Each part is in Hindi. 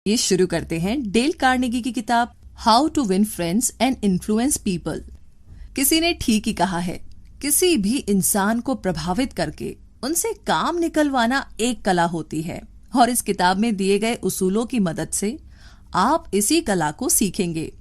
ये शुरू करते हैं डेल कार्नेगी की किताब how to win friends and influence people. किसी ने ठीक ही कहा है, किसी भी इंसान को प्रभावित करके उनसे काम निकलवाना एक कला होती है और इस किताब में दिए गए उसूलों की मदद से आप इसी कला को सीखेंगे।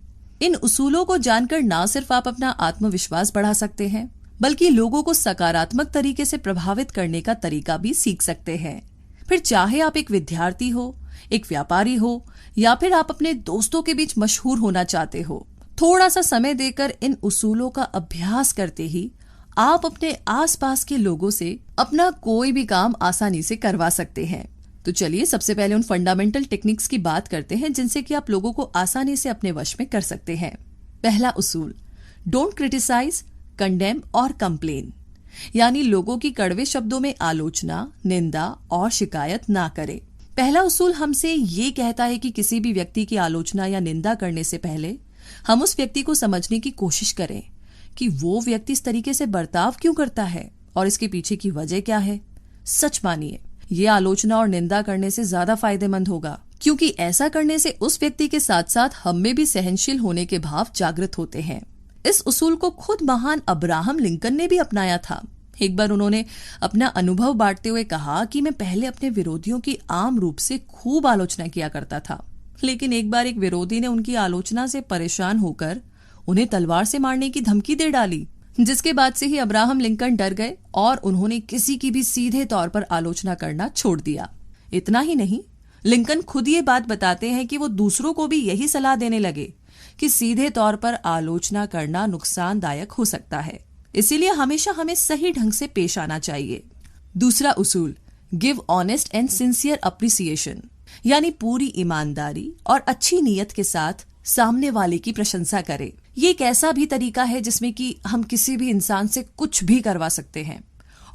इन उसूलों को जानकर ना सिर्फ आप अपना आत्मविश्वास बढ़ा सकते हैं, बल्कि लोगों को सकारात्मक तरीके से प्रभावित करने का तरीका भी सीख सकते हैं। फिर चाहे आप एक विद्यार्थी हो, एक व्यापारी हो या फिर आप अपने दोस्तों के बीच मशहूर होना चाहते हो, थोड़ा सा समय देकर इन उसूलों का अभ्यास करते ही आप अपने आसपास के लोगों से अपना कोई भी काम आसानी से करवा सकते हैं। तो चलिए सबसे पहले उन फंडामेंटल टेक्निक्स की बात करते हैं जिनसे कि आप लोगों को आसानी से अपने वश में कर सकते हैं। पहला उसूल, डोंट क्रिटिसाइज, कंडेम और कंप्लेन, यानी लोगों की कड़वे शब्दों में आलोचना, निंदा और शिकायत ना करें। पहला उसूल हमसे ये कहता है कि किसी भी व्यक्ति की आलोचना या निंदा करने से पहले हम उस व्यक्ति को समझने की कोशिश करें कि वो व्यक्ति इस तरीके से बर्ताव क्यों करता है और इसके पीछे की वजह क्या है। सच मानिए, ये आलोचना और निंदा करने से ज्यादा फायदेमंद होगा, क्योंकि ऐसा करने से उस व्यक्ति के साथ साथ हम में भी सहनशील होने के भाव जागृत होते हैं। इस उसूल को खुद महान अब्राहम लिंकन ने भी अपनाया था। एक बार उन्होंने अपना अनुभव बांटते हुए कहा कि मैं पहले अपने विरोधियों की आम रूप से खूब आलोचना किया करता था, लेकिन एक बार एक विरोधी ने उनकी आलोचना से परेशान होकर उन्हें तलवार से मारने की धमकी दे डाली, जिसके बाद से ही अब्राहम लिंकन डर गए और उन्होंने किसी की भी सीधे तौर पर आलोचना करना छोड़ दिया। इतना ही नहीं, लिंकन खुद ये बात बताते हैं कि वो दूसरों को भी यही सलाह देने लगे कि सीधे तौर पर आलोचना करना नुकसानदायक हो सकता है, इसीलिए हमेशा हमें सही ढंग से पेश आना चाहिए। दूसरा उसूल, give honest and sincere appreciation, यानी पूरी ईमानदारी और अच्छी नीयत के साथ सामने वाले की प्रशंसा करें। ये एक ऐसा भी तरीका है जिसमें कि हम किसी भी इंसान से कुछ भी करवा सकते हैं।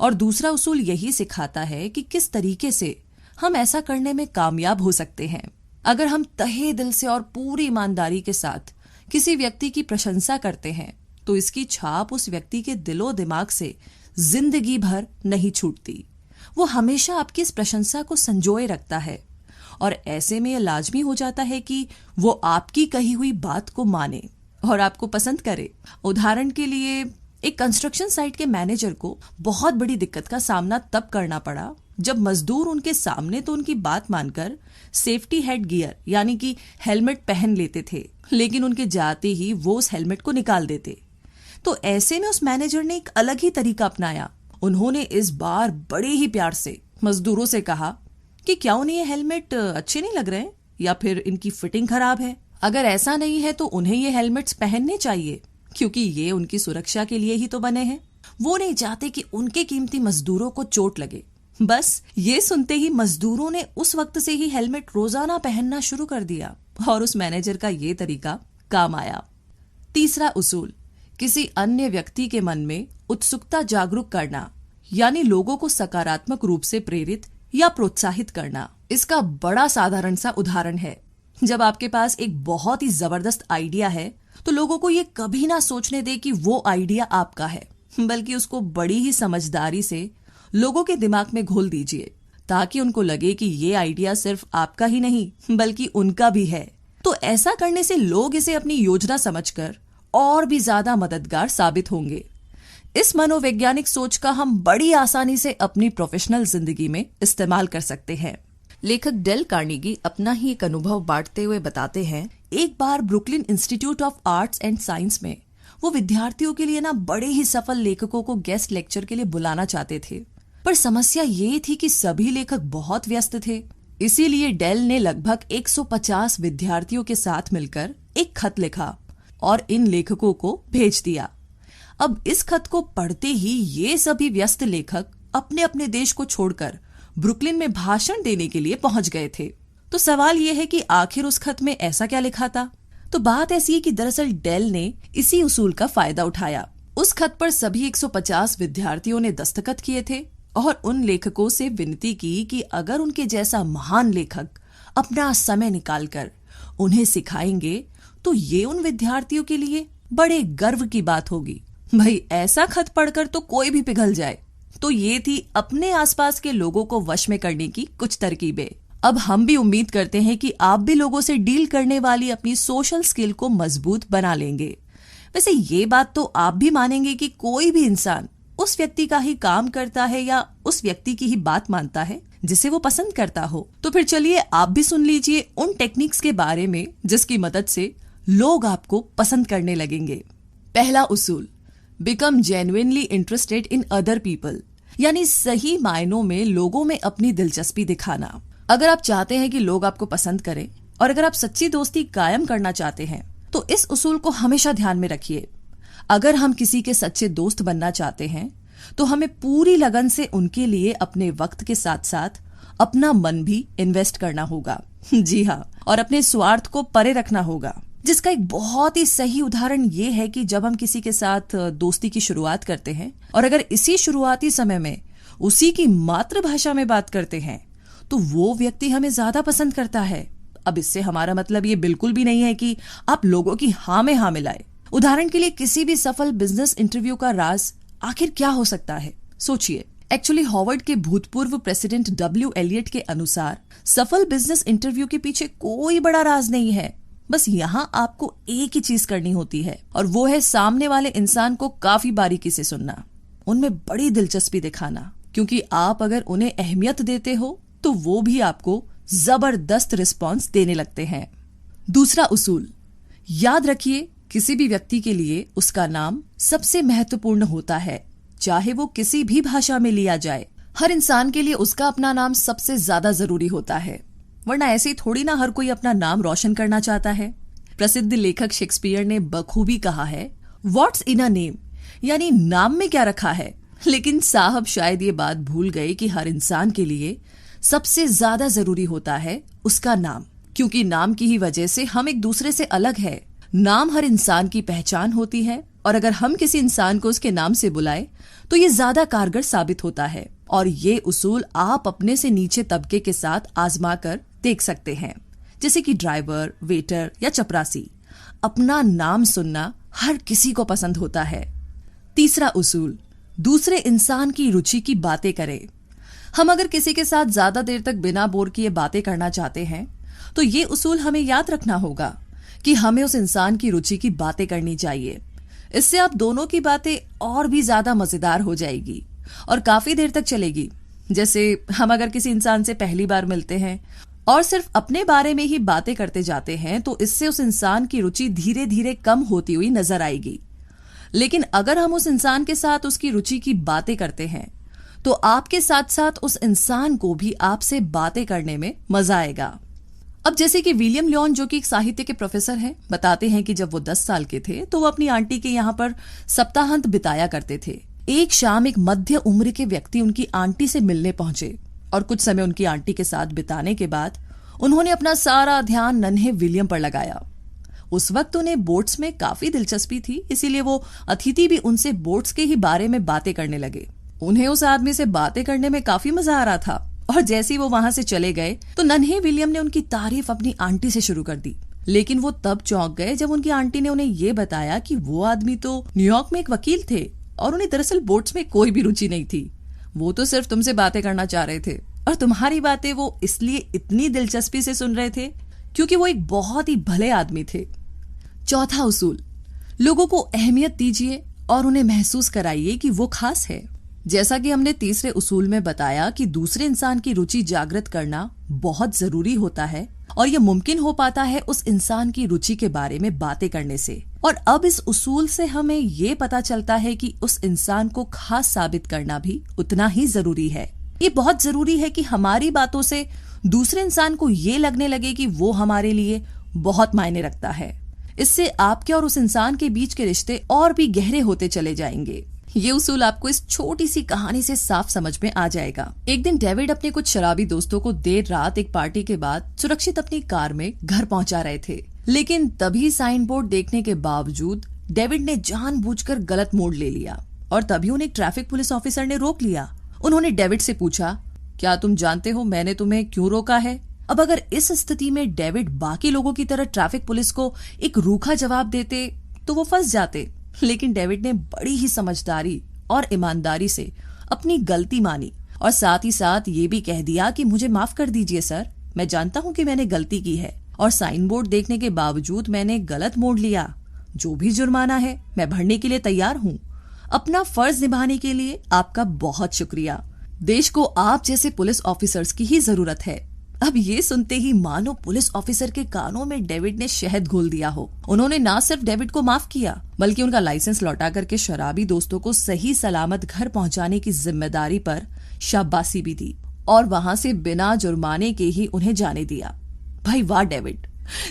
और दूसरा उसूल यही सिखाता है कि किस तरीके से हम ऐसा करने में कामयाब हो सकते हैं। अगर हम तहे दिल से और पूरी ईमानदारी के साथ किसी व्यक्ति की प्रशंसा करते हैं तो इसकी छाप उस व्यक्ति के दिलो दिमाग से जिंदगी भर नहीं छूटती। वो हमेशा आपकी इस प्रशंसा को संजोए रखता है और ऐसे में यह लाजमी हो जाता है कि वो आपकी कही हुई बात को माने और आपको पसंद करे। उदाहरण के लिए, एक कंस्ट्रक्शन साइट के मैनेजर को बहुत बड़ी दिक्कत का सामना तब करना पड़ा जब मजदूर उनके सामने तो उनकी बात मानकर सेफ्टी हेड गियर यानी कि हेलमेट पहन लेते थे, लेकिन उनके जाते ही वो उस हेलमेट को निकाल देते। तो ऐसे में उस मैनेजर ने एक अलग ही तरीका अपनाया। उन्होंने इस बार बड़े ही प्यार से मजदूरों से कहा कि क्या उन्हें ये हेलमेट अच्छे नहीं लग रहे हैं या फिर इनकी फिटिंग खराब है। अगर ऐसा नहीं है तो उन्हें ये हेलमेट्स पहनने चाहिए, क्योंकि ये उनकी सुरक्षा के लिए ही तो बने हैं। वो नहीं चाहते कि उनके कीमती मजदूरों को चोट लगे। बस ये सुनते ही मजदूरों ने उस वक्त से ही हेलमेट रोजाना पहनना शुरू कर दिया और उस मैनेजर का ये तरीका काम आया। तीसरा उसूल, किसी अन्य व्यक्ति के मन में उत्सुकता जागरूक करना, यानी लोगों को सकारात्मक रूप से प्रेरित या प्रोत्साहित करना। इसका बड़ा साधारण सा उदाहरण है, जब आपके पास एक बहुत ही जबरदस्त आइडिया है तो लोगों को ये कभी ना सोचने दे कि वो आइडिया आपका है, बल्कि उसको बड़ी ही समझदारी से लोगों के दिमाग में घोल दीजिए ताकि उनको लगे कि ये आइडिया सिर्फ आपका ही नहीं बल्कि उनका भी है। तो ऐसा करने से लोग इसे अपनी योजना समझकर और भी ज्यादा मददगार साबित होंगे। इस मनोवैज्ञानिक सोच का हम बड़ी आसानी से अपनी प्रोफेशनल जिंदगी में इस्तेमाल कर सकते हैं। लेखक डेल कार्नेगी अपना ही एक अनुभव बांटते हुए बताते हैं, एक बार Brooklyn institute of arts and science में वो विद्यार्थियों के लिए बड़े ही सफल लेखकों को गेस्ट लेक्चर के लिए बुलाना चाहते थे, पर समस्या ये थी कि सभी लेखक बहुत व्यस्त थे। इसीलिए डेल ने लगभग 150 विद्यार्थियों के साथ मिलकर एक खत लिखा और इन लेखकों को भेज दिया। अब इस खत को पढ़ते ही ये सभी व्यस्त लेखक अपने अपने देश को छोड़कर ब्रुकलिन में भाषण देने के लिए पहुंच गए थे। तो सवाल यह है कि आखिर उस खत में ऐसा क्या लिखा था? तो बात ऐसी है कि दरअसल डेल ने इसी उसूल का फायदा उठाया। उस खत पर सभी 150 विद्यार्थियों ने दस्तखत किए थे और उन लेखकों से विनती की कि अगर उनके जैसा महान लेखक अपना समय निकालकर उन्हें सिखाएंगे तो ये उन विद्यार्थियों के लिए बड़े गर्व की बात होगी। भाई, ऐसा खत पढ़कर तो कोई भी पिघल जाए। तो ये थी अपने आसपास के लोगों को वश में करने की कुछ तरकीबें। अब हम भी उम्मीद करते हैं कि आप भी लोगों से डील करने वाली अपनी सोशल स्किल को मजबूत बना लेंगे। वैसे ये बात तो आप भी मानेंगे कि कोई भी इंसान उस व्यक्ति का ही काम करता है या उस व्यक्ति की ही बात मानता है जिसे वो पसंद करता हो। तो फिर चलिए आप भी सुन लीजिए उन टेक्निक्स के बारे में जिसकी मदद से लोग आपको पसंद करने लगेंगे। पहला उसूल, become genuinely interested in other people, यानी सही मायनों में लोगों में अपनी दिलचस्पी दिखाना। अगर आप चाहते हैं कि लोग आपको पसंद करें और अगर आप सच्ची दोस्ती कायम करना चाहते हैं तो इस उसूल को हमेशा ध्यान में रखिए। अगर हम किसी के सच्चे दोस्त बनना चाहते हैं तो हमें पूरी लगन से उनके लिए अपने वक्त के साथ साथ अपना मन भी इन्वेस्ट करना होगा। जी हाँ, और अपने स्वार्थ को परे रखना होगा, जिसका एक बहुत ही सही उदाहरण ये है कि जब हम किसी के साथ दोस्ती की शुरुआत करते हैं और अगर इसी शुरुआती समय में उसी की मातृभाषा में बात करते हैं तो वो व्यक्ति हमें ज्यादा पसंद करता है। अब इससे हमारा मतलब ये बिल्कुल भी नहीं है कि आप लोगों की हाँ में हाँ मिलाए। उदाहरण के लिए किसी भी सफल बिजनेस इंटरव्यू का राज आखिर क्या हो सकता है, सोचिए। एक्चुअली हार्वर्ड के भूतपूर्व प्रेसिडेंट डब्ल्यू एलियट के अनुसार सफल बिजनेस इंटरव्यू के पीछे कोई बड़ा राज नहीं है। बस यहाँ आपको एक ही चीज करनी होती है और वो है सामने वाले इंसान को काफी बारीकी से सुनना, उनमें बड़ी दिलचस्पी दिखाना, क्योंकि आप अगर उन्हें अहमियत देते हो तो वो भी आपको जबरदस्त रिस्पॉन्स देने लगते हैं। दूसरा उसूल, याद रखिए किसी भी व्यक्ति के लिए उसका नाम सबसे महत्वपूर्ण होता है, चाहे वो किसी भी भाषा में लिया जाए। हर इंसान के लिए उसका अपना नाम सबसे ज्यादा जरूरी होता है, वरना ऐसे ही थोड़ी ना हर कोई अपना नाम रोशन करना चाहता है। प्रसिद्ध लेखक शेक्सपियर ने बखूबी कहा है, व्हाट्स इन अ नेम, यानी नाम में क्या रखा है। लेकिन साहब शायद ये बात भूल गए कि हर इंसान के लिए सबसे ज्यादा जरूरी होता है उसका नाम, क्योंकि नाम की ही वजह से हम एक दूसरे से अलग है। नाम हर इंसान की पहचान होती है और अगर हम किसी इंसान को उसके नाम से बुलाए तो ये ज्यादा कारगर साबित होता है। और ये उसूल आप अपने से नीचे तबके के साथ आजमा कर देख सकते हैं, जैसे कि ड्राइवर, वेटर या चपरासी। अपना नाम सुनना हर किसी को पसंद होता है। तीसरा उसूल, दूसरे इंसान की रुचि की बातें करें। हम अगर किसी के साथ ज्यादा देर तक बिना बोर किए बातें करना चाहते हैं तो ये उसूल हमें याद रखना होगा कि हमें उस इंसान की रुचि की बातें करनी चाहिए। इससे आप दोनों की बातें और भी ज्यादा मजेदार हो जाएगी और काफी देर तक चलेगी। जैसे हम अगर किसी इंसान से पहली बार मिलते हैं और सिर्फ अपने बारे में ही बातें करते जाते हैं तो इससे उस इंसान की रुचि धीरे धीरे कम होती हुई नजर आएगी। लेकिन अगर हम उस इंसान के साथ उसकी रुचि की बातें करते हैं तो आपके साथ साथ उस इंसान को भी आपसे बातें करने में मजा आएगा। अब जैसे कि विलियम लियोन, जो कि एक साहित्य के प्रोफेसर हैं, बताते हैं कि जब वो 10 साल के थे तो वो अपनी आंटी के यहाँ पर सप्ताहांत बिताया करते थे। एक शाम एक मध्य उम्र के व्यक्ति उनकी आंटी से मिलने पहुंचे और कुछ समय उनकी आंटी के साथ बिताने के बाद उन्होंने अपना सारा ध्यान नन्हे विलियम पर लगाया। उस वक्त उन्हें बोट्स में काफी दिलचस्पी थी, इसीलिए वो अतिथि भी उनसे बोट्स के ही बारे में बातें करने लगे। उन्हें उस आदमी से बातें करने में काफी मजा आ रहा था और जैसे ही वो वहां से चले गए तो नन्हे विलियम ने उनकी तारीफ अपनी आंटी से शुरू कर दी। लेकिन वो तब चौंक गए जब उनकी आंटी ने उन्हें ये बताया कि वो आदमी तो न्यूयॉर्क में एक वकील थे और उन्हें दरअसल बोट्स में कोई भी रुचि नहीं थी। वो तो सिर्फ तुमसे बातें करना चाह रहे थे और तुम्हारी बातें वो इसलिए इतनी दिलचस्पी से सुन रहे थे क्योंकि वो एक बहुत ही भले आदमी थे। चौथा उसूल, लोगों को अहमियत दीजिए और उन्हें महसूस कराइए कि वो खास है। जैसा कि हमने तीसरे उसूल में बताया कि दूसरे इंसान की रुचि जागृत करना बहुत जरूरी होता है और यह मुमकिन हो पाता है उस इंसान की रुचि के बारे में बातें करने से। और अब इस उसूल से हमें ये पता चलता है कि उस इंसान को खास साबित करना भी उतना ही जरूरी है। ये बहुत जरूरी है कि हमारी बातों से दूसरे इंसान को ये लगने लगे कि वो हमारे लिए बहुत मायने रखता है। इससे आपके और उस इंसान के बीच के रिश्ते और भी गहरे होते चले जाएंगे। ये उसूल आपको इस छोटी सी कहानी से साफ समझ में आ जाएगा। एक दिन डेविड अपने कुछ शराबी दोस्तों को देर रात एक पार्टी के बाद सुरक्षित अपनी कार में घर पहुंचा रहे थे। लेकिन तभी साइन बोर्ड देखने के बावजूद डेविड ने जानबूझकर गलत मोड़ ले लिया और तभी उन्हें ट्रैफिक पुलिस ऑफिसर ने रोक लिया। उन्होंने डेविड से पूछा, क्या तुम जानते हो मैंने तुम्हें क्यों रोका है? अब अगर इस स्थिति में डेविड बाकी लोगों की तरह ट्रैफिक पुलिस को एक रूखा जवाब देते तो वो फंस जाते। लेकिन डेविड ने बड़ी ही समझदारी और ईमानदारी से अपनी गलती मानी और साथ ही साथ ये भी कह दिया कि मुझे माफ कर दीजिए सर, मैं जानता हूँ कि मैंने गलती की है और साइन बोर्ड देखने के बावजूद मैंने गलत मोड़ लिया। जो भी जुर्माना है मैं भरने के लिए तैयार हूँ। अपना फर्ज निभाने के लिए आपका बहुत शुक्रिया। देश को आप जैसे पुलिस ऑफिसर्स की ही जरूरत है। अब ये सुनते ही मानो पुलिस ऑफिसर के कानों में डेविड ने शहद घोल दिया हो। उन्होंने ना सिर्फ डेविड को माफ किया बल्कि उनका लाइसेंस लौटा करके शराबी दोस्तों को सही सलामत घर पहुंचाने की जिम्मेदारी पर शाबाशी भी दी और वहां से बिना जुर्माने के ही उन्हें जाने दिया। भाई वाह डेविड।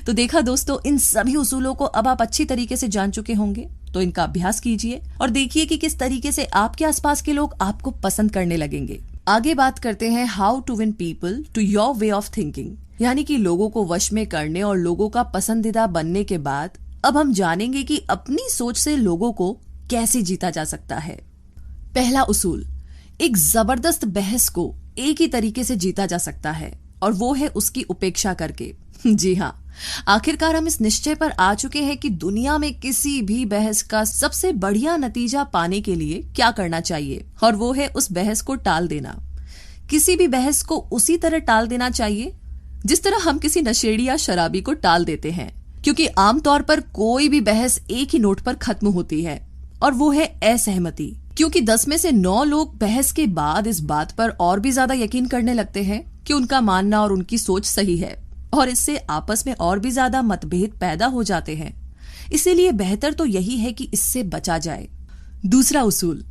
तो देखा दोस्तों, इन सभी उसूलों को अब आप अच्छी तरीके से जान चुके होंगे। तो इनका अभ्यास कीजिए और देखिए कि किस तरीके से आपके आसपास के लोग आपको पसंद करने लगेंगे। आगे बात करते हैं how to win people to your way of thinking, यानी कि लोगों को वश में करने और लोगों का पसंदीदा बनने के बाद अब हम जानेंगे कि अपनी सोच से लोगों को कैसे जीता जा सकता है। पहला उसूल, एक जबरदस्त बहस को एक ही तरीके से जीता जा सकता है और वो है उसकी उपेक्षा करके। जी हाँ, आखिरकार हम इस निश्चय पर आ चुके हैं कि दुनिया में किसी भी बहस का सबसे बढ़िया नतीजा पाने के लिए क्या करना चाहिए, और वो है उस बहस को टाल देना। किसी भी बहस को उसी तरह टाल देना चाहिए जिस तरह हम किसी नशेड़ी या शराबी को टाल देते हैं, क्योंकि आमतौर पर कोई भी बहस एक ही नोट पर खत्म होती है और वो है असहमति। क्योंकि 10 में से 9 लोग बहस के बाद इस बात पर और भी ज्यादा यकीन करने लगते हैं कि उनका मानना और उनकी सोच सही है, और इससे आपस में और भी ज्यादा मतभेद पैदा हो जाते हैं। इसीलिए बेहतर तो यही है कि इससे बचा जाए। दूसरा उसूल,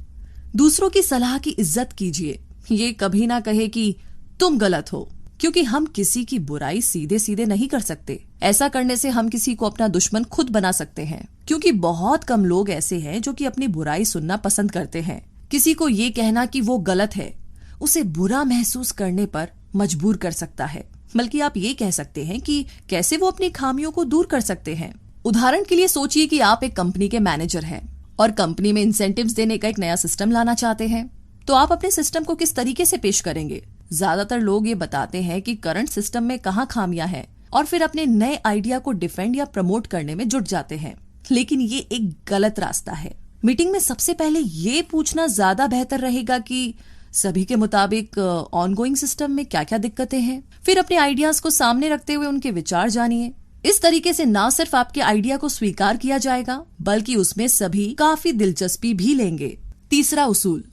दूसरों की सलाह की इज्जत कीजिए। ये कभी ना कहे कि तुम गलत हो, क्योंकि हम किसी की बुराई सीधे सीधे नहीं कर सकते। ऐसा करने से हम किसी को अपना दुश्मन खुद बना सकते हैं, क्योंकि बहुत कम लोग ऐसे हैं जो कि अपनी बुराई सुनना पसंद करते हैं। किसी को ये कहना कि वो गलत है उसे बुरा महसूस करने पर मजबूर कर सकता है, बल्कि आप ये कह सकते हैं कि कैसे वो अपनी खामियों को दूर कर सकते हैं। उदाहरण के लिए सोचिए कि आप एक कंपनी के मैनेजर हैं और कंपनी में इंसेंटिव्स देने का एक नया सिस्टम लाना चाहते हैं। तो आप अपने सिस्टम को किस तरीके से पेश करेंगे? ज्यादातर लोग ये बताते हैं कि करंट सिस्टम में कहाँ खामियां हैं और फिर अपने नए आइडिया को डिफेंड या प्रमोट करने में जुट जाते हैं। लेकिन ये एक गलत रास्ता है। मीटिंग में सबसे पहले ये पूछना ज्यादा बेहतर रहेगा कि सभी के मुताबिक ऑनगोइंग सिस्टम में क्या क्या दिक्कतें हैं। फिर अपने आइडियाज को सामने रखते हुए उनके विचार जानिए। इस तरीके से ना सिर्फ आपके आइडिया को स्वीकार किया जाएगा बल्कि उसमें सभी काफी दिलचस्पी भी लेंगे। तीसरा उसूल,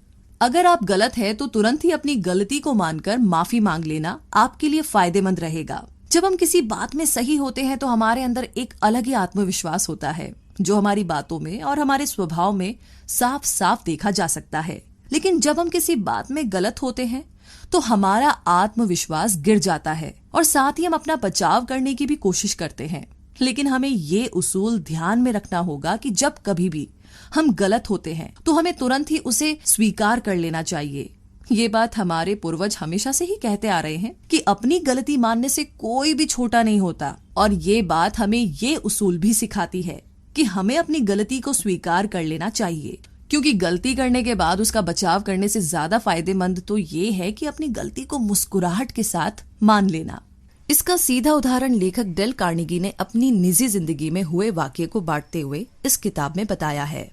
अगर आप गलत है तो तुरंत ही अपनी गलती को मानकर माफी मांग लेना आपके लिए फायदेमंद रहेगा। जब हम किसी बात में सही होते हैं तो हमारे अंदर एक अलग ही आत्मविश्वास होता है, जो हमारी बातों में और हमारे स्वभाव में साफ साफ देखा जा सकता है। लेकिन जब हम किसी बात में गलत होते हैं तो हमारा आत्मविश्वास गिर जाता है और साथ ही हम अपना बचाव करने की भी कोशिश करते हैं। लेकिन हमें ये उसूल ध्यान में रखना होगा कि जब कभी भी हम गलत होते हैं तो हमें तुरंत ही उसे स्वीकार कर लेना चाहिए। ये बात हमारे पूर्वज हमेशा से ही कहते आ रहे हैं कि अपनी गलती मानने से कोई भी छोटा नहीं होता, और ये बात हमें ये उसूल भी सिखाती है कि हमें अपनी गलती को स्वीकार कर लेना चाहिए, क्योंकि गलती करने के बाद उसका बचाव करने से ज्यादा फायदेमंद तो ये है कि अपनी गलती को मुस्कुराहट के साथ मान लेना। इसका सीधा उदाहरण लेखक डेल कार्नेगी ने अपनी निजी जिंदगी में हुए वाकये को बांटते हुए इस किताब में बताया है।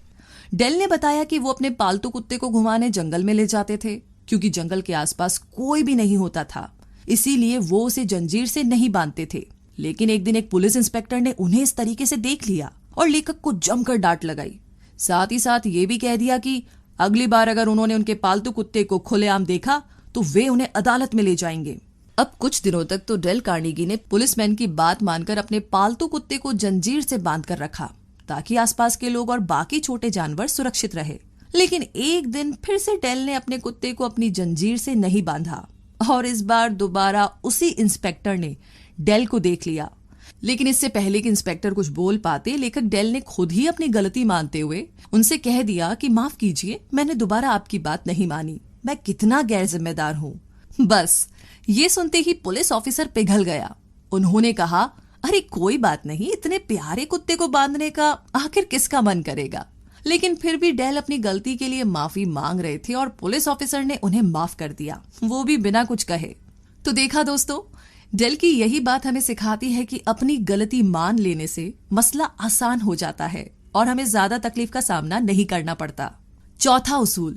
डेल ने बताया कि वो अपने पालतू कुत्ते को घुमाने जंगल में ले जाते थे, क्योंकि जंगल के आसपास कोई भी नहीं होता था, इसीलिए वो उसे जंजीर से नहीं बांधते थे। लेकिन एक दिन एक पुलिस इंस्पेक्टर ने उन्हें इस तरीके से देख लिया और लेखक को जमकर डांट लगाई। साथ ही साथ ये भी कह दिया कि अगली बार अगर उन्होंने उनके पालतू कुत्ते को खुलेआम देखा तो वे उन्हें अदालत में ले जाएंगे। अब कुछ दिनों तक तो डेल कार्नेगी ने पुलिसमैन की बात मानकर अपने पालतू कुत्ते को जंजीर से बांधकर रखा, ताकि आसपास के लोग और बाकी छोटे जानवर सुरक्षित रहे। लेकिन एक दिन फिर से डेल ने अपने कुत्ते को अपनी जंजीर से नहीं बांधा और इस बार दोबारा उसी इंस्पेक्टर ने डेल को देख लिया। लेकिन इससे पहले कि इंस्पेक्टर कुछ बोल पाते, लेखक डेल ने खुद ही अपनी गलती मानते हुए उनसे कह दिया कि माफ कीजिए, मैंने दोबारा आपकी बात नहीं मानी, मैं कितना गैर जिम्मेदार हूँ। बस ये सुनते ही पुलिस ऑफिसर पिघल गया। उन्होंने कहा, अरे कोई बात नहीं, इतने प्यारे कुत्ते को बांधने का आखिर किसका मन करेगा। लेकिन फिर भी डेल अपनी गलती के लिए माफी मांग रहे थे और पुलिस ऑफिसर ने उन्हें माफ कर दिया, वो भी बिना कुछ कहे। तो देखा दोस्तों, डेल की यही बात हमें सिखाती है कि अपनी गलती मान लेने से मसला आसान हो जाता है और हमें ज्यादा तकलीफ का सामना नहीं करना पड़ता। चौथा उसूल,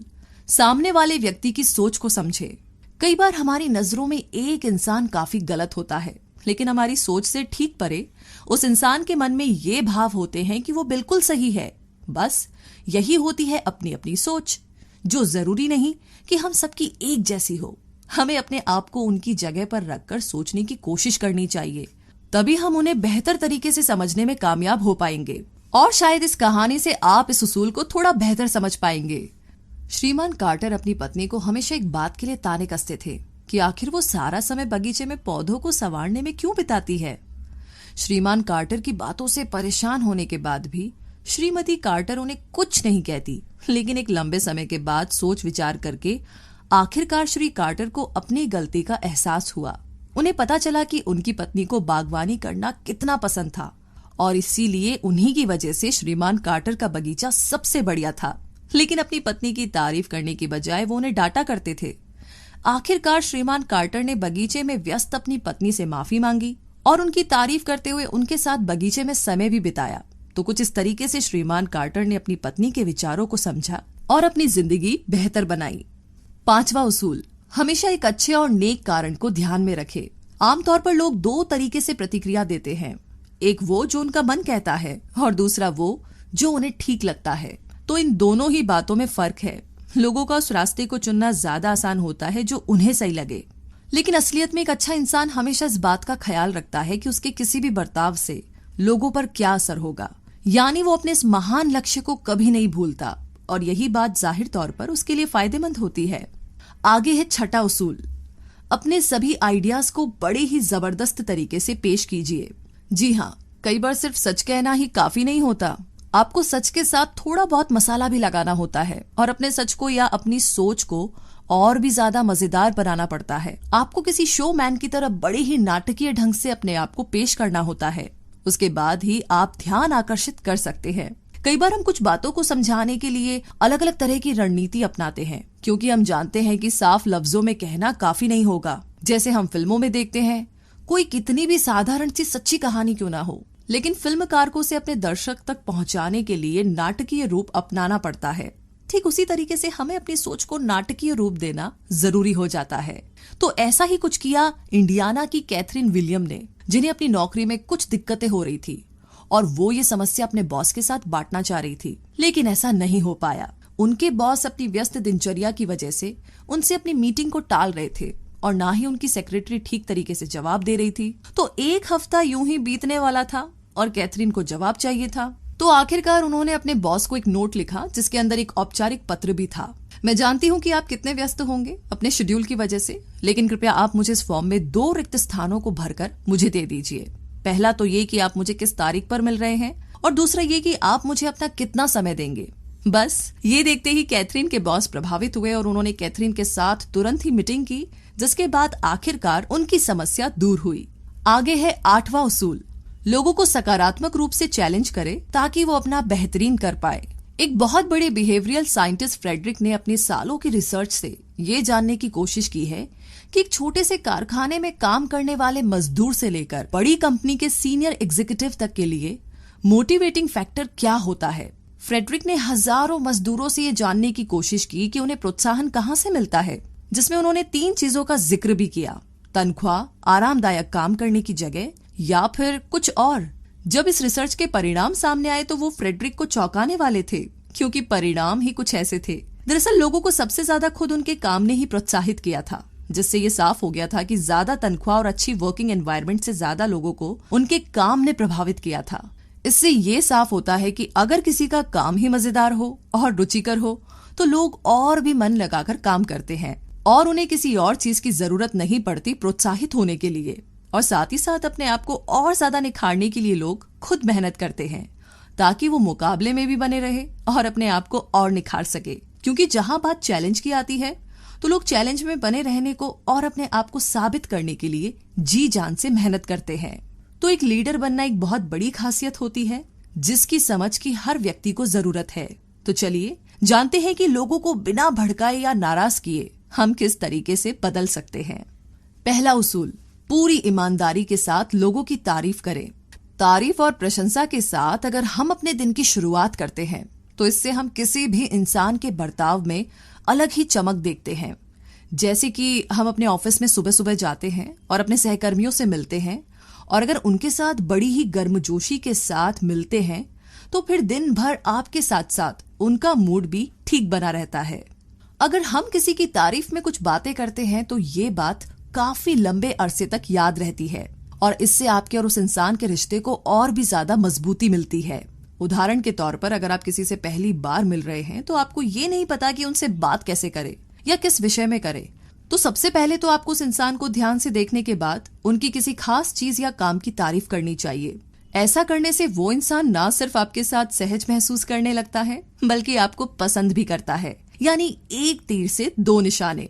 सामने वाले व्यक्ति की सोच को समझे। कई बार हमारी नजरों में एक इंसान काफी गलत होता है, लेकिन हमारी सोच से ठीक परे उस इंसान के मन में ये भाव होते हैं कि वो बिल्कुल सही है। बस यही होती है अपनी अपनी सोच, जो जरूरी नहीं कि हम सबकी एक जैसी हो। हमें अपने आप को उनकी जगह पर रखकर सोचने की कोशिश करनी चाहिए, तभी हम उन्हें बेहतर तरीके से समझने में कामयाब हो पाएंगे। और शायद इस कहानी से आप इस उसूल को थोड़ा बेहतर समझ पाएंगे। श्रीमान कार्टर अपनी पत्नी को हमेशा एक बात के लिए ताने कसते थे कि आखिर वो सारा समय बगीचे में पौधों को संवारने में क्यों बिताती है। श्रीमान कार्टर की बातों से परेशान होने के बाद भी श्रीमती कार्टर उन्हें कुछ नहीं कहती, लेकिन एक लंबे समय के बाद सोच विचार करके आखिरकार श्री कार्टर को अपनी गलती का एहसास हुआ। उन्हें पता चला कि उनकी पत्नी को बागवानी करना कितना पसंद था और इसीलिए उन्हीं की वजह से श्रीमान कार्टर का बगीचा सबसे बढ़िया था। लेकिन अपनी पत्नी की तारीफ करने की बजाय वो उन्हें डांटा करते थे। आखिरकार श्रीमान कार्टर ने बगीचे में व्यस्त अपनी पत्नी से माफी मांगी और उनकी तारीफ करते हुए उनके साथ बगीचे में समय भी बिताया। तो कुछ इस तरीके से श्रीमान कार्टर ने अपनी पत्नी के विचारों को समझा और अपनी जिंदगी बेहतर बनाई। 5वां उसूल, हमेशा एक अच्छे और नेक कारण को ध्यान में रखें। आमतौर पर लोग 2 तरीके से प्रतिक्रिया देते हैं, एक वो जो उनका मन कहता है और दूसरा वो जो उन्हें ठीक लगता है। तो इन दोनों ही बातों में फर्क है। लोगों का उस रास्ते को चुनना ज्यादा आसान होता है जो उन्हें सही लगे, लेकिन असलियत में एक अच्छा इंसान हमेशा इस बात का ख्याल रखता है कि उसके किसी भी बर्ताव से लोगों पर क्या असर होगा, यानी वो अपने इस महान लक्ष्य को कभी नहीं भूलता और यही बात जाहिर तौर पर उसके लिए फायदेमंद होती है। आगे है 6वां उसूल, अपने सभी आइडियाज को बड़े ही जबरदस्त तरीके से पेश कीजिए। जी हाँ, कई बार सिर्फ सच कहना ही काफी नहीं होता, आपको सच के साथ थोड़ा बहुत मसाला भी लगाना होता है और अपने सच को या अपनी सोच को और भी ज्यादा मजेदार बनाना पड़ता है। आपको किसी शो मैन की तरह बड़े ही नाटकीय ढंग से अपने आप को पेश करना होता है, उसके बाद ही आप ध्यान आकर्षित कर सकते हैं। कई बार हम कुछ बातों को समझाने के लिए अलग अलग तरह की रणनीति अपनाते हैं, क्योंकि हम जानते हैं कि साफ लफ्जों में कहना काफी नहीं होगा। जैसे हम फिल्मों में देखते हैं, कोई कितनी भी साधारण सी सच्ची कहानी क्यों ना हो, लेकिन फिल्मकार को उसे अपने दर्शक तक पहुंचाने के लिए नाटकीय रूप अपनाना पड़ता है। ठीक उसी तरीके से हमें अपनी सोच को नाटकीय रूप देना जरूरी हो जाता है। तो ऐसा ही कुछ किया इंडियाना की कैथरीन विलियम ने, जिन्हें अपनी नौकरी में कुछ दिक्कतें हो रही थी और वो ये समस्या अपने बॉस के साथ बांटना चाह रही थी, लेकिन ऐसा नहीं हो पाया। उनके बॉस अपनी व्यस्त दिनचर्या की वजह से उनसे अपनी मीटिंग को टाल रहे थे और ना ही उनकी सेक्रेटरी ठीक तरीके से जवाब दे रही थी। तो 1 हफ्ता यूं ही बीतने वाला था और कैथरीन को जवाब चाहिए था। तो आखिरकार उन्होंने अपने बॉस को एक नोट लिखा जिसके अंदर एक औपचारिक पत्र भी था। मैं जानती हूँ कि आप कितने व्यस्त होंगे अपने शेड्यूल की वजह से, लेकिन कृपया आप मुझे इस फॉर्म में 2 रिक्त स्थानों को भरकर मुझे दे दीजिए। पहला तो ये कि आप मुझे किस तारीख पर मिल रहे हैं और दूसरा ये कि आप मुझे अपना कितना समय देंगे। बस ये देखते ही कैथरीन के बॉस प्रभावित हुए और उन्होंने कैथरीन के साथ तुरंत ही मीटिंग की, जिसके बाद आखिरकार उनकी समस्या दूर हुई। आगे है 8वां उसूल, लोगों को सकारात्मक रूप से चैलेंज करें ताकि वो अपना बेहतरीन कर पाए। एक बहुत बड़े बिहेवियरल साइंटिस्ट फ्रेडरिक ने अपने सालों की रिसर्च से ये जानने की कोशिश की है कि एक छोटे से कारखाने में काम करने वाले मजदूर से लेकर बड़ी कंपनी के सीनियर एग्जीक्यूटिव तक के लिए मोटिवेटिंग फैक्टर क्या होता है। फ्रेडरिक ने हजारों मजदूरों से ये जानने की कोशिश की कि उन्हें प्रोत्साहन कहाँ से मिलता है, जिसमें उन्होंने 3 चीजों का जिक्र भी किया, तनख्वाह, आरामदायक काम करने की जगह या फिर कुछ और। जब इस रिसर्च के परिणाम सामने आए तो वो फ्रेडरिक को चौंकाने वाले थे, क्योंकि परिणाम ही कुछ ऐसे थे। दरअसल लोगों को सबसे ज्यादा खुद उनके काम ने ही प्रोत्साहित किया था, जिससे ये साफ हो गया था कि ज्यादा तनख्वाह और अच्छी वर्किंग एनवायरनमेंट से ज्यादा लोगों को उनके काम ने प्रभावित किया था। इससे ये साफ होता है कि अगर किसी का काम ही मजेदार हो और रुचिकर हो तो लोग और भी मन लगाकर काम करते हैं और उन्हें किसी और चीज की जरूरत नहीं पड़ती प्रोत्साहित होने के लिए। और साथ ही साथ अपने आप को और ज्यादा निखारने के लिए लोग खुद मेहनत करते हैं ताकि वो मुकाबले में भी बने रहे और अपने आप को और निखार सके। क्योंकि जहां बात चैलेंज की आती है तो लोग चैलेंज में बने रहने को और अपने आप को साबित करने के लिए जी जान से मेहनत करते हैं। तो एक लीडर बनना एक बहुत बड़ी खासियत होती है जिसकी समझ की हर व्यक्ति को जरूरत है। तो चलिए जानते हैं कि लोगों को बिना भड़काए या नाराज किए हम किस तरीके से बदल सकते हैं। पहला उसूल, पूरी ईमानदारी के साथ लोगों की तारीफ करें। तारीफ और प्रशंसा के साथ अगर हम अपने दिन की शुरुआत करते हैं तो इससे हम किसी भी इंसान के बर्ताव में अलग ही चमक देखते हैं। जैसे कि हम अपने ऑफिस में सुबह सुबह जाते हैं और अपने सहकर्मियों से मिलते हैं, और अगर उनके साथ बड़ी ही गर्मजोशी के साथ मिलते हैं तो फिर दिन भर आपके साथ साथ उनका मूड भी ठीक बना रहता है। अगर हम किसी की तारीफ में कुछ बातें करते हैं तो ये बात काफी लंबे अरसे तक याद रहती है और इससे आपके और उस इंसान के रिश्ते को और भी ज्यादा मजबूती मिलती है। उदाहरण के तौर पर अगर आप किसी से पहली बार मिल रहे हैं तो आपको ये नहीं पता कि उनसे बात कैसे करें या किस विषय में करें, तो सबसे पहले तो आपको उस इंसान को ध्यान से देखने के बाद उनकी किसी खास चीज या काम की तारीफ करनी चाहिए। ऐसा करने से वो इंसान ना सिर्फ आपके साथ सहज महसूस करने लगता है बल्कि आपको पसंद भी करता है। यानी एक तीर से दो निशाने।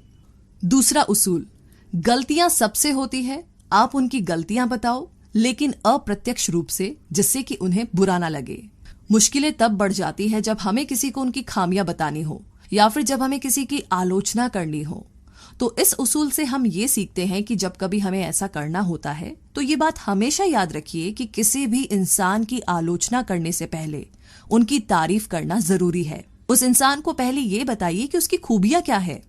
दूसरा उसूल, गलतियां सबसे होती है, आप उनकी गलतियां बताओ लेकिन अप्रत्यक्ष रूप से, जिससे कि उन्हें बुरा ना लगे। मुश्किलें तब बढ़ जाती है जब हमें किसी को उनकी खामियां बतानी हो या फिर जब हमें किसी की आलोचना करनी हो। तो इस उसूल से हम ये सीखते हैं कि जब कभी हमें ऐसा करना होता है तो ये बात हमेशा याद रखिए कि किसी भी इंसान की आलोचना करने से पहले उनकी तारीफ करना जरूरी है। उस इंसान को पहले ये बताइए कि उसकी खूबियां क्या है,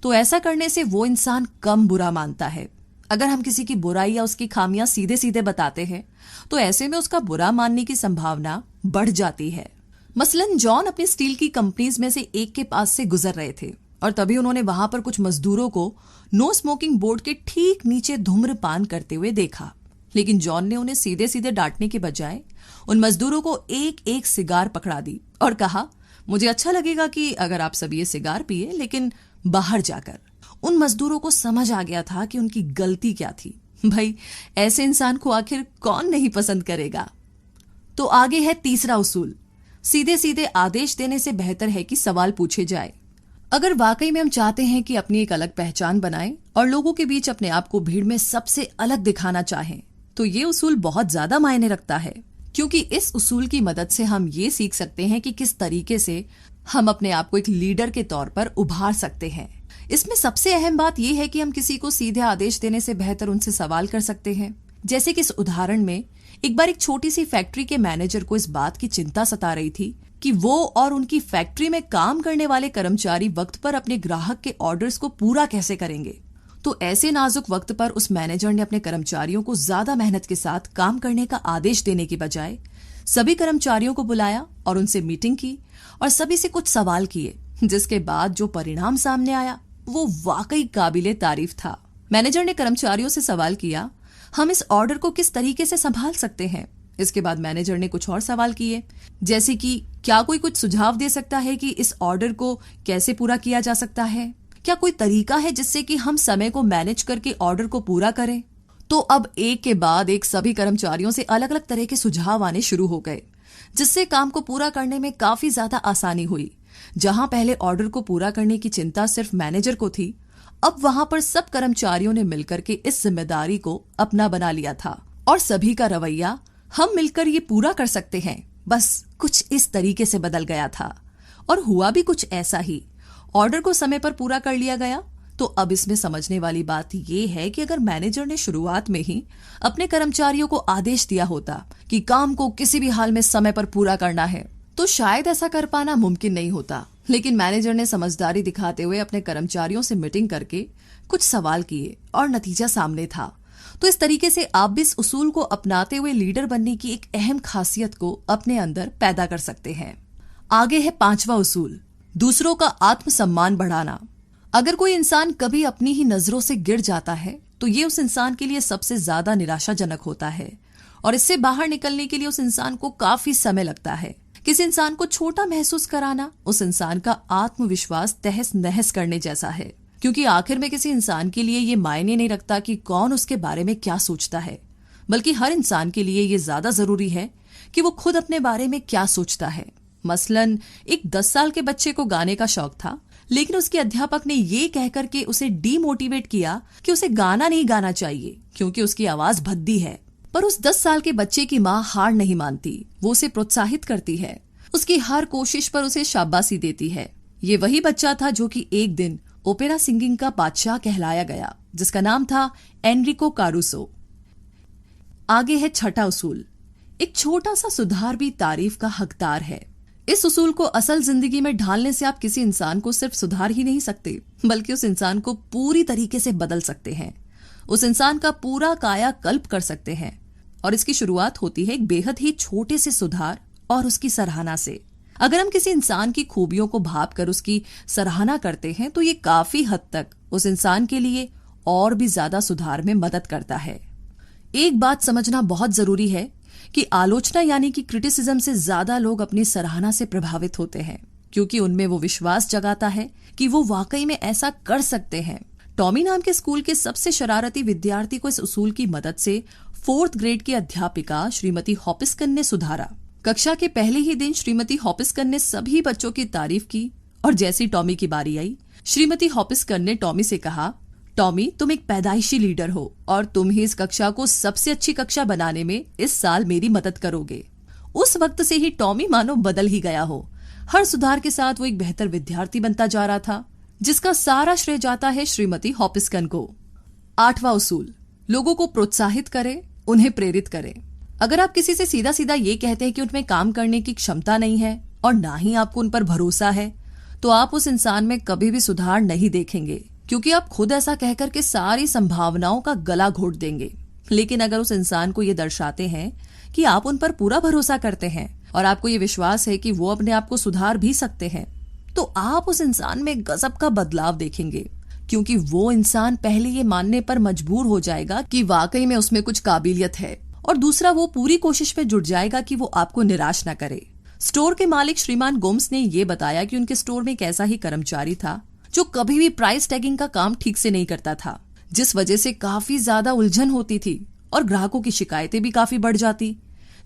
तो ऐसा करने से वो इंसान कम बुरा मानता है। अगर हम किसी की बुराई या उसकी खामियां सीधे सीधे बताते हैं तो ऐसे में उसका बुरा मानने की संभावना बढ़ जाती है। मसलन जॉन अपनी स्टील की कंपनीज में से एक के पास से गुजर रहे थे और तभी उन्होंने वहां पर कुछ मजदूरों को नो स्मोकिंग बोर्ड के ठीक नीचे धूम्रपान करते हुए देखा। लेकिन जॉन ने उन्हें सीधे सीधे डांटने के बजाय उन मजदूरों को एक एक सिगार पकड़ा दी और कहा, मुझे अच्छा लगेगा कि अगर आप सब ये सिगार पिए, लेकिन बाहर जाकर। उन मजदूरों को समझ आ गया था कि उनकी गलती क्या थी। भाई, ऐसे इंसान को आखिर कौन नहीं पसंद करेगा। तो आगे है तीसरा उसूल, सीधे सीधे आदेश देने से बेहतर है कि सवाल पूछे जाए। अगर वाकई में हम चाहते हैं कि अपनी एक अलग पहचान बनाएं और लोगों के बीच अपने आप को भीड़ में सबसे अलग दिखाना चाहें, तो ये उसूल बहुत ज्यादा मायने रखता है, क्योंकि इस उसूल की मदद से हम ये सीख सकते हैं कि किस तरीके से हम अपने आप को एक लीडर के तौर पर उभार सकते हैं। इसमें सबसे अहम बात यह है कि हम किसी को सीधे आदेश देने से बेहतर उनसे सवाल कर सकते हैं। जैसे कि इस उदाहरण में एक बार एक छोटी सी फैक्ट्री के मैनेजर को इस बात की चिंता सता रही थी कि वो और उनकी फैक्ट्री में काम करने वाले कर्मचारी वक्त पर अपने ग्राहक के ऑर्डर्स को पूरा कैसे करेंगे। तो ऐसे नाजुक वक्त पर उस मैनेजर ने अपने कर्मचारियों को ज्यादा मेहनत के साथ काम करने का आदेश देने की बजाय सभी कर्मचारियों को बुलाया और उनसे मीटिंग की और सभी से कुछ सवाल किए, जिसके बाद जो परिणाम सामने आया वो वाकई काबिले तारीफ था। मैनेजर ने कर्मचारियों से सवाल किया, हम इस ऑर्डर को किस तरीके से संभाल सकते हैं। इसके बाद मैनेजर ने कुछ और सवाल किए, जैसे कि क्या कोई कुछ सुझाव दे सकता है कि इस ऑर्डर को कैसे पूरा किया जा सकता है, क्या कोई तरीका है जिससे कि हम समय को मैनेज करके ऑर्डर को पूरा करें। तो अब एक के बाद एक सभी कर्मचारियों से अलग अलग तरह के सुझाव आने शुरू हो गए, जिससे काम को पूरा करने में काफी ज्यादा आसानी हुई। जहां पहले ऑर्डर को पूरा करने की चिंता सिर्फ मैनेजर को थी, अब वहां पर सब कर्मचारियों ने मिलकर के इस जिम्मेदारी को अपना बना लिया था और सभी का रवैया हम मिलकर ये पूरा कर सकते हैं, बस कुछ इस तरीके से बदल गया था। और हुआ भी कुछ ऐसा ही। ऑर्डर को समय पर पूरा कर लिया गया। तो अब इसमें समझने वाली बात ये है कि अगर मैनेजर ने शुरुआत में ही अपने कर्मचारियों को आदेश दिया होता कि काम को किसी भी हाल में समय पर पूरा करना है, तो शायद ऐसा कर पाना मुमकिन नहीं होता। लेकिन मैनेजर ने समझदारी दिखाते हुए अपने कर्मचारियों से मीटिंग करके कुछ सवाल किए और नतीजा सामने था। तो इस तरीके से आप भी इस उसूल को अपनाते हुए लीडर बनने की एक अहम खासियत को अपने अंदर पैदा कर सकते हैं। आगे है पांचवा उसूल, दूसरों का आत्मसम्मान बढ़ाना। अगर कोई इंसान कभी अपनी ही नजरों से गिर जाता है तो ये उस इंसान के लिए सबसे ज्यादा निराशाजनक होता है और इससे बाहर निकलने के लिए उस इंसान को काफी समय लगता है। किसी इंसान को छोटा महसूस कराना उस इंसान का आत्मविश्वास तहस नहस करने जैसा है, क्योंकि आखिर में किसी इंसान के लिए ये मायने नहीं रखता कि कौन उसके बारे में क्या सोचता है, बल्कि हर इंसान के लिए ये ज्यादा जरूरी है कि वो खुद अपने बारे में क्या सोचता है। मसलन एक 10 साल के बच्चे को गाने का शौक था, लेकिन उसके अध्यापक ने ये कहकर के उसे डीमोटिवेट किया कि उसे गाना नहीं गाना चाहिए क्योंकि उसकी आवाज भद्दी है। पर उस 10 साल के बच्चे की माँ हार नहीं मानती, वो उसे प्रोत्साहित करती है, उसकी हर कोशिश पर उसे शाबाशी देती है। ये वही बच्चा था जो कि एक दिन ओपेरा सिंगिंग का बादशाह कहलाया गया, जिसका नाम था एनरिको कारुसो। आगे है छठा उसूल, एक छोटा सा सुधार भी तारीफ का हकदार है। इस उसूल को असल जिंदगी में ढालने से आप किसी इंसान को सिर्फ सुधार ही नहीं सकते, बल्कि उस इंसान को पूरी तरीके से बदल सकते हैं, उस इंसान का पूरा कायाकल्प कर सकते हैं। और इसकी शुरुआत होती है एक बेहद ही छोटे से सुधार और उसकी सराहना से। अगर हम किसी इंसान की खूबियों को भांपकर उसकी सराहना करते हैं तो ये काफी हद तक उस इंसान के लिए और भी ज्यादा सुधार में मदद करता है। एक बात समझना बहुत जरूरी है कि आलोचना यानी कि क्रिटिसिज्म से ज्यादा लोग अपनी सराहना से प्रभावित होते हैं, क्योंकि उनमें वो विश्वास जगाता है कि वो वाकई में ऐसा कर सकते हैं। टॉमी नाम के स्कूल के सबसे शरारती विद्यार्थी को इस उसूल की मदद से 4th ग्रेड की अध्यापिका श्रीमती हॉपिस्कन ने सुधारा। कक्षा के पहले ही दिन श्रीमती हॉपिस्कन ने सभी बच्चों की तारीफ की और जैसी टॉमी की बारी आई, श्रीमती हॉपिस्कन ने टॉमी से कहा, टॉमी, तुम एक पैदाइशी लीडर हो और तुम ही इस कक्षा को सबसे अच्छी कक्षा बनाने में इस साल मेरी मदद करोगे। उस वक्त से ही टॉमी मानो बदल ही गया हो। हर सुधार के साथ वो एक बेहतर विद्यार्थी बनता जा रहा था, जिसका सारा श्रेय जाता है श्रीमती हॉपिस्कन को। 8वां उसूल, लोगों को प्रोत्साहित करें, उन्हें प्रेरित करें। अगर आप किसी से सीधा सीधा ये कहते हैं कि उनमें काम करने की क्षमता नहीं है और ना ही आपको उन पर भरोसा है, तो आप उस इंसान में कभी भी सुधार नहीं देखेंगे, क्योंकि आप खुद ऐसा कहकर के सारी संभावनाओं का गला घोट देंगे। लेकिन अगर उस इंसान को ये दर्शाते हैं कि आप उन पर पूरा भरोसा करते हैं और आपको ये विश्वास है कि वो अपने आप को सुधार भी सकते हैं, तो आप उस इंसान में गजब का बदलाव देखेंगे, क्योंकि वो इंसान पहले ये मानने पर मजबूर हो जाएगा कि वाकई में उसमें कुछ काबिलियत है, और दूसरा वो पूरी कोशिश में जुट जाएगा कि वो आपको निराश न करे। स्टोर के मालिक श्रीमान गोम्स ने ये बताया कि उनके स्टोर में एक ऐसा ही कर्मचारी था जो कभी भी प्राइस टैगिंग का काम ठीक से नहीं करता था, जिस वजह से काफी ज्यादा उलझन होती थी और ग्राहकों की शिकायतें भी काफी बढ़ जाती।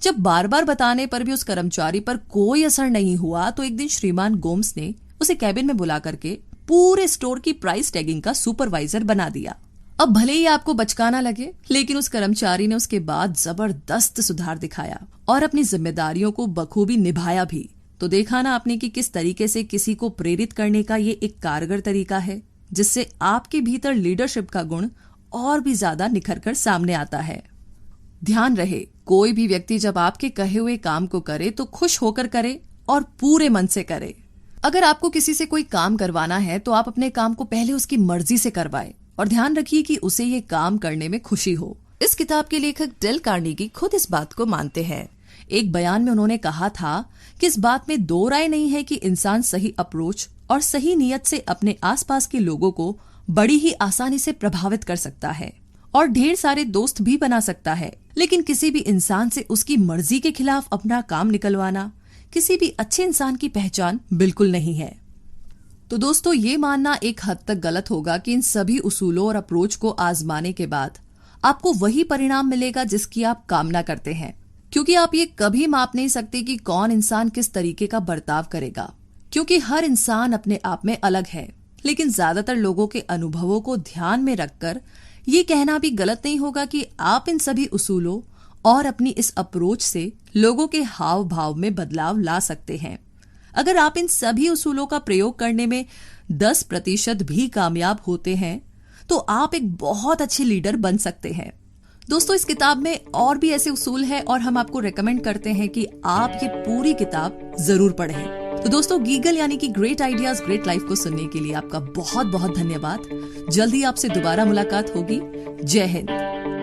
जब बार बार बताने पर भी उस कर्मचारी पर कोई असर नहीं हुआ, तो एक दिन श्रीमान गोम्स ने उसे कैबिन में बुला करके पूरे स्टोर की प्राइस टैगिंग का सुपरवाइजर बना दिया। अब भले ही आपको बचकाना लगे, लेकिन उस कर्मचारी ने उसके बाद जबरदस्त सुधार दिखाया और अपनी जिम्मेदारियों को बखूबी निभाया भी। तो देखा ना आपने कि किस तरीके से किसी को प्रेरित करने का ये एक कारगर तरीका है, जिससे आपके भीतर लीडरशिप का गुण और भी ज्यादा निखर कर सामने आता है। ध्यान रहे, कोई भी व्यक्ति जब आपके कहे हुए काम को करे तो खुश होकर करे और पूरे मन से करे। अगर आपको किसी से कोई काम करवाना है तो आप अपने काम को पहले उसकी मर्जी से करवाएं और ध्यान रखिए कि उसे ये काम करने में खुशी हो। इस किताब के लेखक डेल कार्नेगी खुद इस बात को मानते हैं। एक बयान में उन्होंने कहा था कि इस बात में दो राय नहीं है कि इंसान सही अप्रोच और सही नीयत से अपने आसपास के लोगों को बड़ी ही आसानी से प्रभावित कर सकता है और ढेर सारे दोस्त भी बना सकता है, लेकिन किसी भी इंसान से उसकी मर्जी के खिलाफ अपना काम निकलवाना किसी भी अच्छे इंसान की पहचान बिल्कुल नहीं है। तो दोस्तों, ये मानना एक हद तक गलत होगा कि इन सभी उसूलों और अप्रोच को आजमाने के बाद आपको वही परिणाम मिलेगा जिसकी आप कामना करते हैं, क्योंकि आप ये कभी माप नहीं सकते कि कौन इंसान किस तरीके का बर्ताव करेगा, क्योंकि हर इंसान अपने आप में अलग है। लेकिन ज्यादातर लोगों के अनुभवों को ध्यान में रखकर ये कहना भी गलत नहीं होगा कि आप इन सभी उसूलों और अपनी इस अप्रोच से लोगों के हाव भाव में बदलाव ला सकते हैं। अगर आप इन सभी उसूलों का प्रयोग करने में 10% भी कामयाब होते हैं तो आप एक बहुत अच्छे लीडर बन सकते हैं। दोस्तों, इस किताब में और भी ऐसे उसूल हैं और हम आपको रेकमेंड करते हैं कि आप ये पूरी किताब जरूर पढ़ें। तो दोस्तों, गीगल यानी कि ग्रेट आइडियाज ग्रेट लाइफ को सुनने के लिए आपका बहुत बहुत धन्यवाद। जल्दी आपसे दोबारा मुलाकात होगी। जय हिंद।